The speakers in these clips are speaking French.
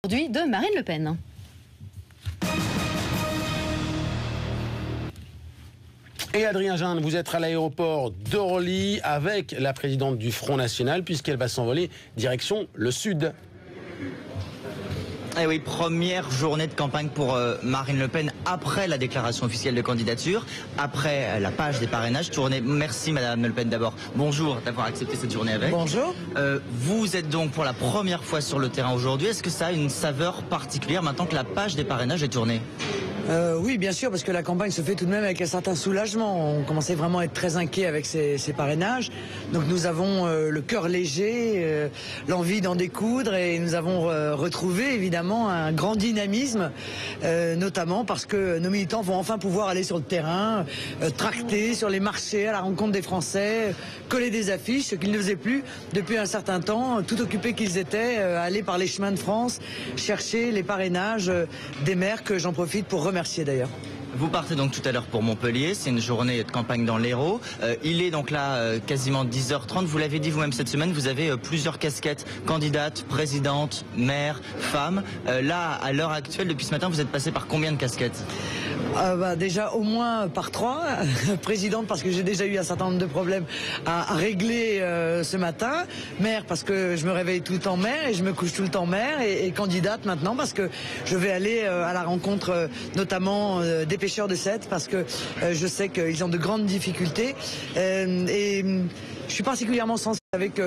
Aujourd'hui de Marine Le Pen. Et Adrien Jeanne, vous êtes à l'aéroport d'Orly avec la présidente du Front National puisqu'elle va s'envoler direction le sud. Eh oui, première journée de campagne pour Marine Le Pen après la déclaration officielle de candidature, après la page des parrainages tournée. Merci Madame Le Pen d'abord. Bonjour d'avoir accepté cette journée avec. Bonjour. Vous êtes donc pour la première fois sur le terrain aujourd'hui. Est-ce que ça a une saveur particulière maintenant que la page des parrainages est tournée ? Oui, bien sûr, parce que la campagne se fait tout de même avec un certain soulagement. On commençait vraiment à être très inquiet avec ces parrainages. Donc nous avons le cœur léger, l'envie d'en découdre et nous avons retrouvé évidemment un grand dynamisme, notamment parce que nos militants vont enfin pouvoir aller sur le terrain, tracter sur les marchés à la rencontre des Français, coller des affiches, ce qu'ils ne faisaient plus depuis un certain temps, tout occupés qu'ils étaient, aller par les chemins de France, chercher les parrainages des maires que j'en profite pour remercier d'ailleurs. Vous partez donc tout à l'heure pour Montpellier, c'est une journée de campagne dans l'Hérault. Il est donc là quasiment 10h30, vous l'avez dit vous-même cette semaine, vous avez plusieurs casquettes, candidate, présidente, maire, femme. Là, à l'heure actuelle, depuis ce matin, vous êtes passé par combien de casquettes ? Déjà au moins par 3. Présidente parce que j'ai déjà eu un certain nombre de problèmes à régler ce matin. Maire parce que je me réveille tout le temps maire et je me couche tout le temps maire. Et candidate maintenant parce que je vais aller à la rencontre notamment des pêcheurs de Sète parce que je sais qu'ils ont de grandes difficultés. Et je suis particulièrement sensible avec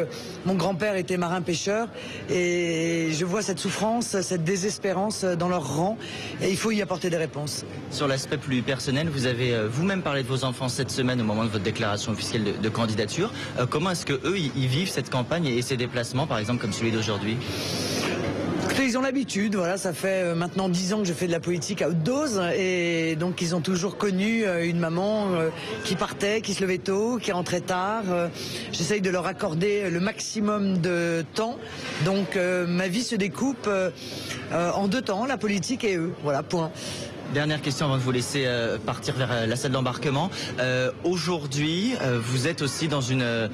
mon grand-père était marin-pêcheur et je vois cette souffrance, cette désespérance dans leur rang et il faut y apporter des réponses. Sur l'aspect plus personnel, vous avez vous-même parlé de vos enfants cette semaine au moment de votre déclaration officielle de candidature. Comment est-ce que eux ils vivent cette campagne et ces déplacements, par exemple comme celui d'aujourd'hui ? Ils ont l'habitude, voilà, ça fait maintenant 10 ans que je fais de la politique à haute dose et donc ils ont toujours connu une maman qui partait, qui se levait tôt, qui rentrait tard. J'essaye de leur accorder le maximum de temps. Donc ma vie se découpe en 2 temps, la politique et eux. Voilà, point. Dernière question avant de vous laisser partir vers la salle d'embarquement. Aujourd'hui, vous êtes aussi dans une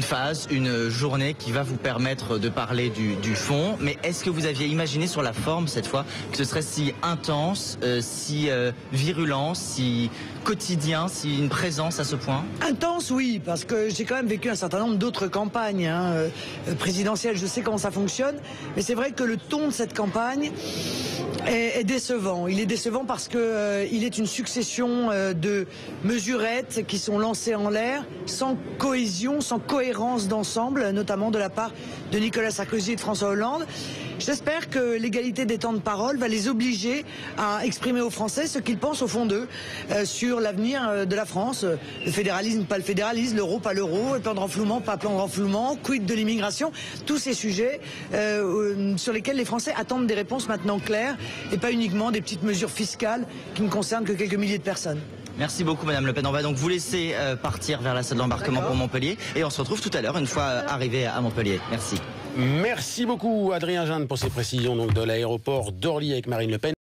phase, une journée qui va vous permettre de parler du fond. Mais est-ce que vous aviez imaginé sur la forme cette fois que ce serait si intense, si virulent, si quotidien, si une présence à ce point ? Intense, oui, parce que j'ai quand même vécu un certain nombre d'autres campagnes présidentielles. Je sais comment ça fonctionne, mais c'est vrai que le ton de cette campagne est décevant. Il est décevant parce que il est une succession de mesurettes qui sont lancées en l'air sans cohésion, sans cohérence d'ensemble, notamment de la part de Nicolas Sarkozy et de François Hollande. J'espère que l'égalité des temps de parole va les obliger à exprimer aux Français ce qu'ils pensent au fond d'eux sur l'avenir de la France. Le fédéralisme, pas le fédéralisme, l'euro, pas l'euro, le plan de renflouement, pas plan de renflouement, quid de l'immigration, tous ces sujets sur lesquels les Français attendent des réponses maintenant claires et pas uniquement des petites mesures fiscales qui ne concernent que quelques milliers de personnes. Merci beaucoup Madame Le Pen. On va donc vous laisser partir vers la salle d'embarquement pour Montpellier et on se retrouve tout à l'heure une fois arrivé à Montpellier. Merci. Merci beaucoup Adrien Jeanne pour ces précisions donc, de l'aéroport d'Orly avec Marine Le Pen.